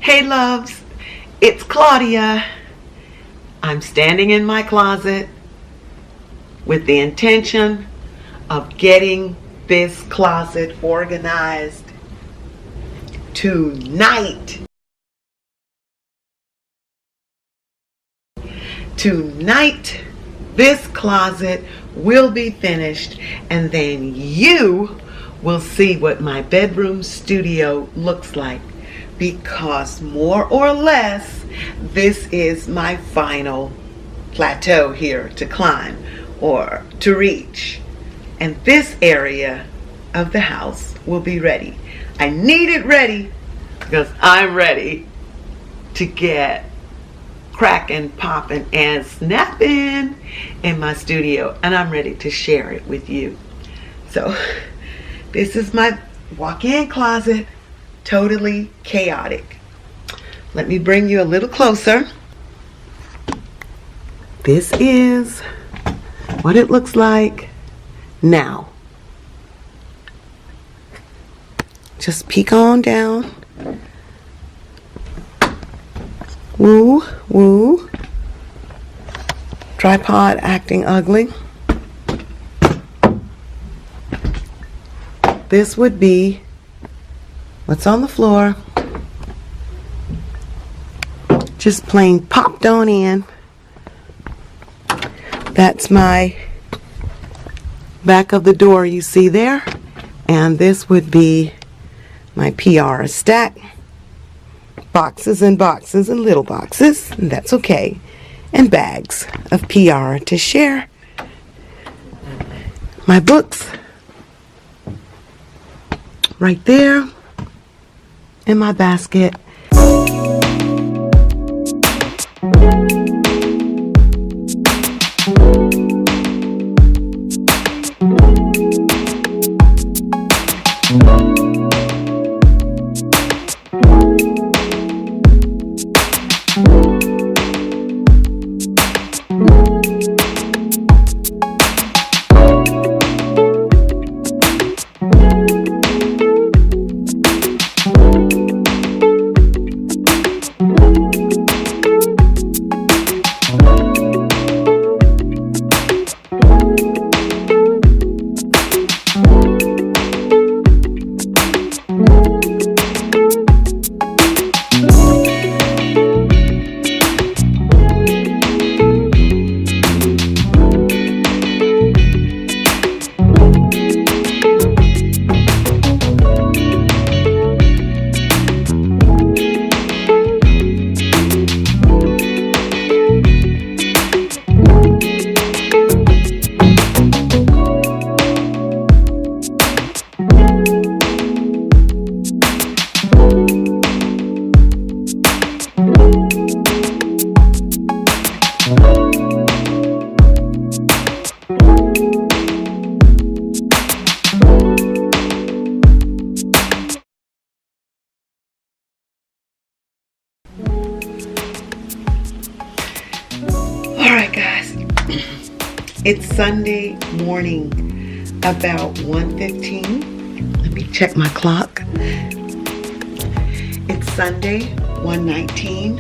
Hey loves, it's Claudia. I'm standing in my closet with the intention of getting this closet organized tonight. Tonight, this closet will be finished, and then you will see what my bedroom studio looks like, because more or less this is my final plateau here to climb or to reach, and this area of the house will be ready. I need it ready because I'm ready to get cracking, popping, and snapping in my studio, and I'm ready to share it with you. So this is my walk-in closet, totally chaotic. Let me bring you a little closer. This is what it looks like now. Just peek on down. Woo, woo. Tripod acting ugly. This would be what's on the floor. Just plain popped on in. That's my back of the door you see there. And this would be my PR stack. Boxes and boxes and little boxes, and that's okay. And bags of PR to share. My books right there in my basket. Alright guys, it's Sunday morning, about 1:15. Let me check my clock. It's Sunday, 1:19,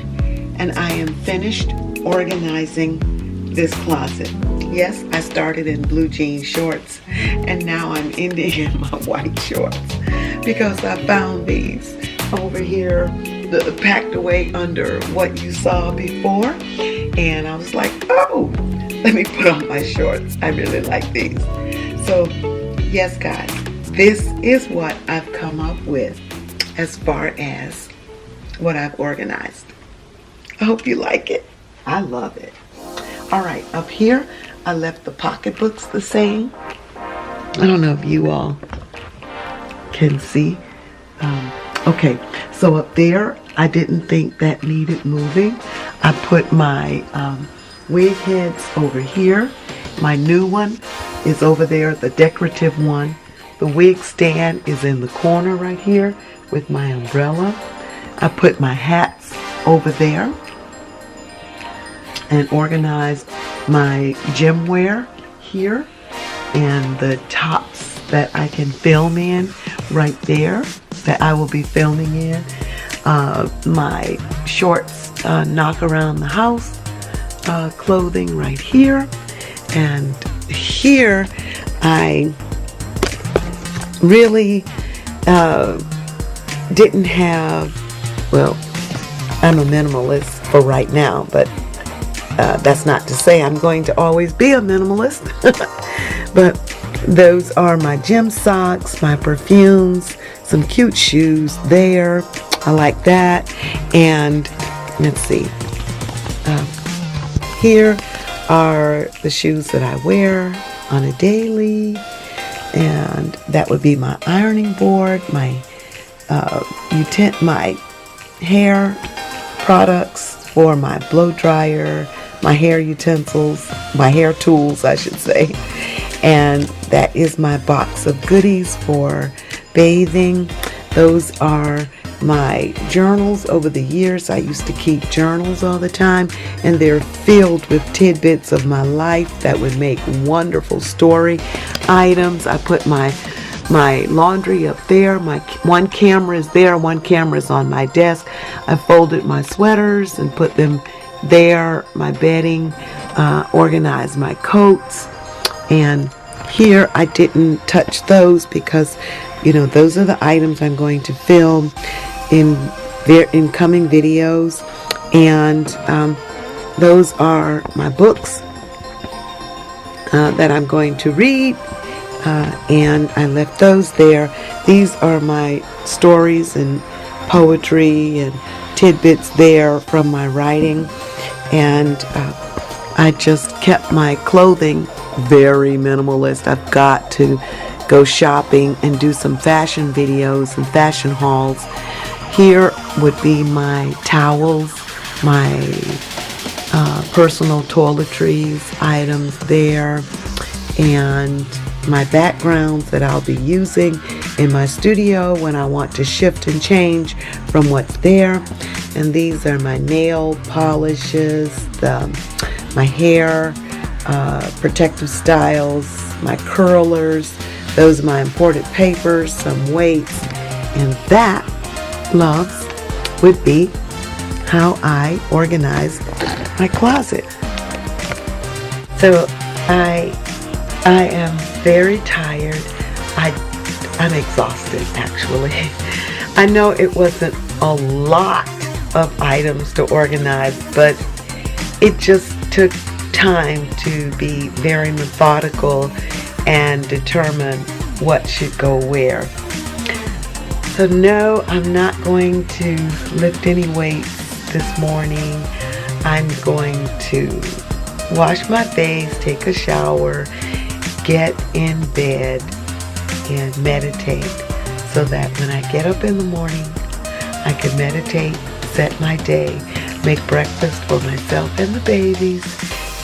and I am finished organizing this closet. Yes, I started in blue jean shorts, and now I'm ending in my white shorts, because I found these over here packed away under what you saw before, and I was like, oh, let me put on my shorts. I really like these. So yes guys, this is what I've come up with as far as what I've organized. I hope you like it. I love it. All right, up here I left the pocketbooks the same. I don't know if you all can see. Okay, so up there, I didn't think that needed moving. I put my wig heads over here. My new one is over there, the decorative one. The wig stand is in the corner right here with my umbrella. I put my hats over there and organized my gym wear here, and the tops that I can film in right there, that I will be filming in. my shorts, knock around the house, clothing right here. And here I really didn't have, well, I'm a minimalist for right now, but that's not to say I'm going to always be a minimalist. But those are my gym socks, my perfumes, some cute shoes there. I like that. And let's see. Here are the shoes that I wear on a daily. And that would be my ironing board, my my hair products for my blow dryer, my hair utensils, my hair tools, I should say. And that is my box of goodies for bathing. Those are my journals. Over the years, I used to keep journals all the time, and they're filled with tidbits of my life that would make wonderful story items. I put my laundry up there. My one camera is there, one camera is on my desk. I folded my sweaters and put them there, my bedding, organized my coats. And here I didn't touch those because, you know, those are the items I'm going to film in coming videos. And those are my books that I'm going to read. And I left those there. These are my stories and poetry and tidbits there from my writing. And I just kept my clothing very minimalist. I've got to go shopping and do some fashion videos and fashion hauls. Here would be my towels, my personal toiletries items there, and my backgrounds that I'll be using in my studio when I want to shift and change from what's there. And these are my nail polishes, my hair protective styles, my curlers. Those are my imported papers, some weights. And that, loves, would be how I organize my closet. So I am very tired. I'm exhausted, actually. I know it wasn't a lot of items to organize, but it just took time to be very methodical and determine what should go where. So no, I'm not going to lift any weights this morning. I'm going to wash my face, take a shower, get in bed, and meditate so that when I get up in the morning, I can meditate, set my day, make breakfast for myself and the babies,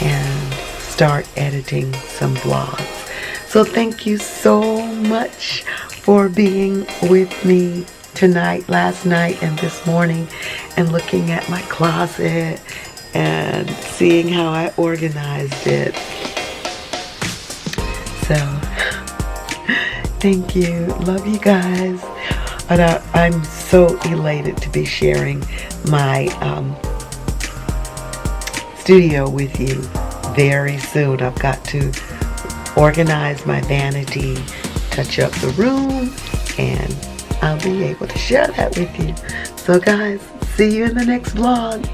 and start editing some vlogs. So thank you so much for being with me tonight, last night, and this morning, and looking at my closet and seeing how I organized it. So thank you. Love you guys. And I'm so elated to be sharing my studio with you very soon. I've got to organize my vanity, touch up the room, and I'll be able to share that with you. So guys, see you in the next vlog.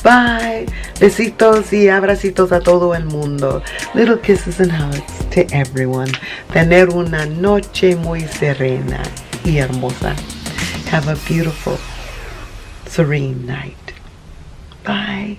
Bye. Besitos y abracitos a todo el mundo. Little kisses and hugs to everyone. Tener una noche muy serena y hermosa. Have a beautiful, serene night. Bye.